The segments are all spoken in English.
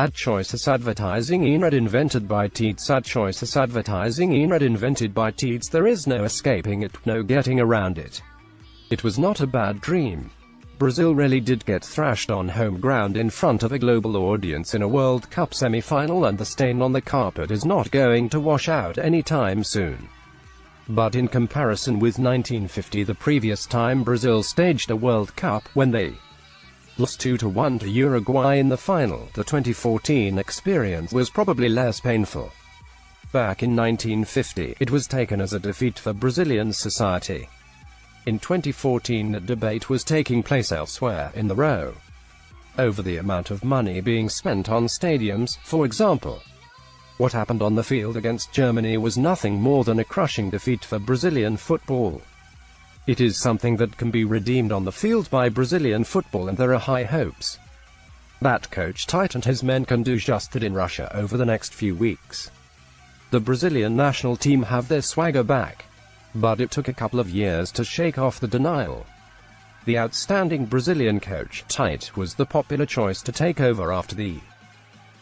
AdChoicesADVERTISINGinRead invented by TeadsAdChoicesADVERTISINGinRead invented by Teeds. There is no escaping it, no getting around it. It was not a bad dream. Brazil really did get thrashed on home ground in front of a global audience in a World Cup semi-final, and the stain on the carpet is not going to wash out anytime soon. But in comparison with 1950, the previous time Brazil staged a World Cup, when they lost 2-1 to Uruguay in the final, the 2014 experience was probably less painful. Back in 1950, it was taken as a defeat for Brazilian society. In 2014, a debate was taking place elsewhere in the row over the amount of money being spent on stadiums, for example. What happened on the field against Germany was nothing more than a crushing defeat for Brazilian football. It is something that can be redeemed on the field by Brazilian football, and there are high hopes that Coach Tite and his men can do just that in Russia over the next few weeks. The Brazilian national team have their swagger back, but it took a couple of years to shake off the denial. The outstanding Brazilian coach, Tite, was the popular choice to take over after the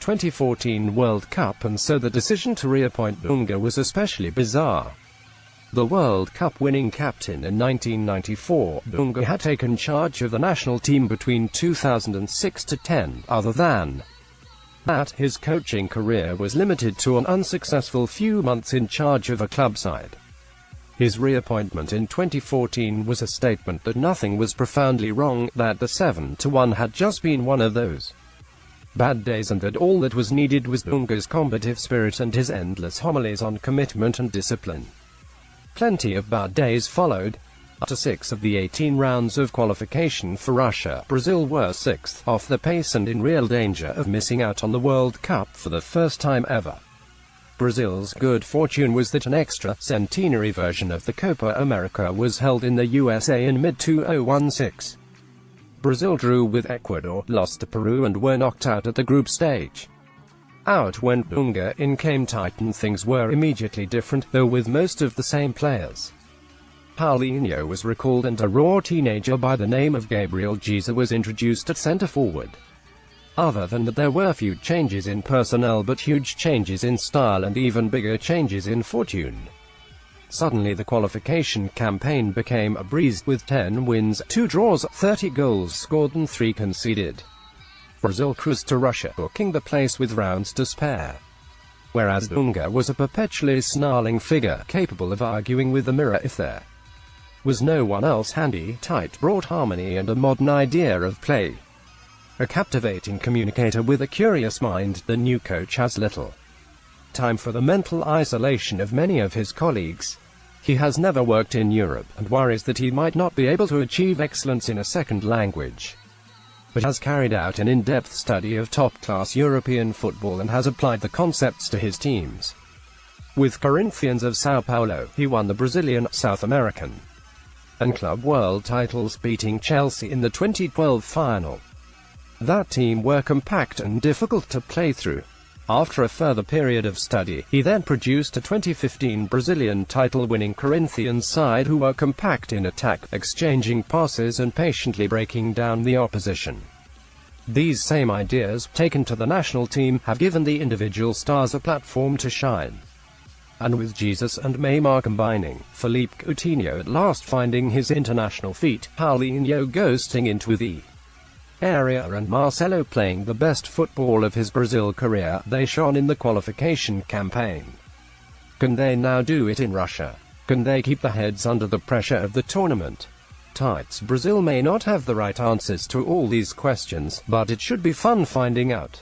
2014 World Cup, and so the decision to reappoint Dunga was especially bizarre. The World Cup winning captain in 1994, Dunga had taken charge of the national team between 2006 to 10. Other than that, his coaching career was limited to an unsuccessful few months in charge of a club side. His reappointment in 2014 was a statement that nothing was profoundly wrong, that the 7-1 had just been one of those bad days, and that all that was needed was Dunga's combative spirit and his endless homilies on commitment and discipline. Plenty of bad days followed. After 6 of the 18 rounds of qualification for Russia, Brazil were 6th off the pace and in real danger of missing out on the World Cup for the first time ever. Brazil's good fortune was that an extra centenary version of the Copa America was held in the USA in mid-2016. Brazil drew with Ecuador, lost to Peru, and were knocked out at the group stage. Out went Dunga, in came Tite, and things were immediately different, though with most of the same players. Paulinho was recalled, and a raw teenager by the name of Gabriel Jesus was introduced at centre-forward. Other than that, there were few changes in personnel, but huge changes in style and even bigger changes in fortune. Suddenly the qualification campaign became a breeze, with 10 wins, 2 draws, 30 goals scored and 3 conceded. Brazil cruised to Russia, booking the place with rounds to spare. Whereas Dunga was a perpetually snarling figure, capable of arguing with the mirror if there was no one else handy, Tite brought harmony and a modern idea of play. A captivating communicator with a curious mind, the new coach has little time for the mental isolation of many of his colleagues. He has never worked in Europe, and worries that he might not be able to achieve excellence in a second language, but has carried out an in-depth study of top-class European football and has applied the concepts to his teams. With Corinthians of Sao Paulo, he won the Brazilian, South American, and Club World titles, beating Chelsea in the 2012 final. That team were compact and difficult to play through. After a further period of study, he then produced a 2015 Brazilian title-winning Corinthians side who were compact in attack, exchanging passes and patiently breaking down the opposition. These same ideas, taken to the national team, have given the individual stars a platform to shine. And with Jesus and Neymar combining, Philippe Coutinho at last finding his international feet, Paulinho ghosting into the area, and Marcelo playing the best football of his Brazil career, they shone in the qualification campaign. Can they now do it in Russia? Can they keep the heads under the pressure of the tournament? Tite's Brazil may not have the right answers to all these questions, but it should be fun finding out.